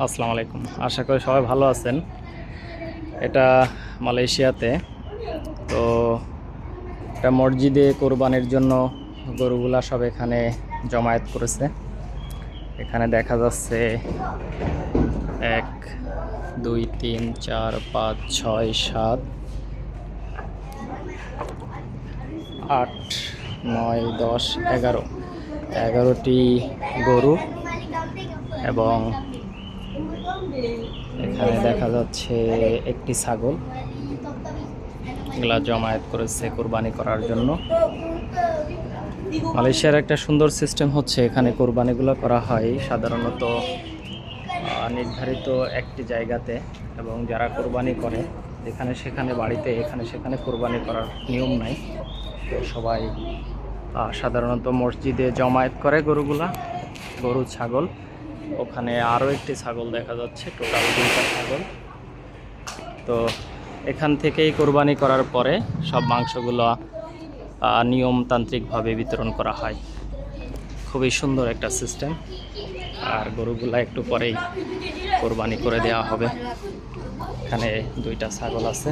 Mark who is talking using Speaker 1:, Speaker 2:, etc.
Speaker 1: আসসালামু আলাইকুম। আশা করি সবাই ভালো আছেন। এটা মালয়েশিয়াতে। তো এটা মসজিদে কোরবানির জন্য গরুগুলা সব এখানে জমায়েত করেছে। এখানে দেখা যাচ্ছে 1 2 3 4 5 6 7 8 9 10 11টি গরু এবং এখানে দেখা যাচ্ছে একটি ছাগল। এগুলা জমায়েত করেছে কোরবানি করার জন্য। মালয়েশিয়ার একটা সুন্দর সিস্টেম হচ্ছে, এখানে কোরবানিগুলো করা হয় সাধারণত নির্ধারিত একটি জায়গাতে, এবং যারা কোরবানি করে যেখানে সেখানে বাড়িতে এখানে সেখানে কোরবানি করার নিয়ম নাই। তো সবাই সাধারণত মসজিদে জমায়েত করে গরু ছাগল। ওখানে আরও একটি ছাগল দেখা যাচ্ছে, টোটাল 2টা ছাগল। তো এখান থেকেই কোরবানি করার পরে সব মাংসগুলো নিয়মতান্ত্রিকভাবে বিতরণ করা হয়। খুবই সুন্দর একটা সিস্টেম। আর গরুগুলা একটু পরেই কোরবানি করে দেওয়া হবে। এখানে 2টা ছাগল আছে।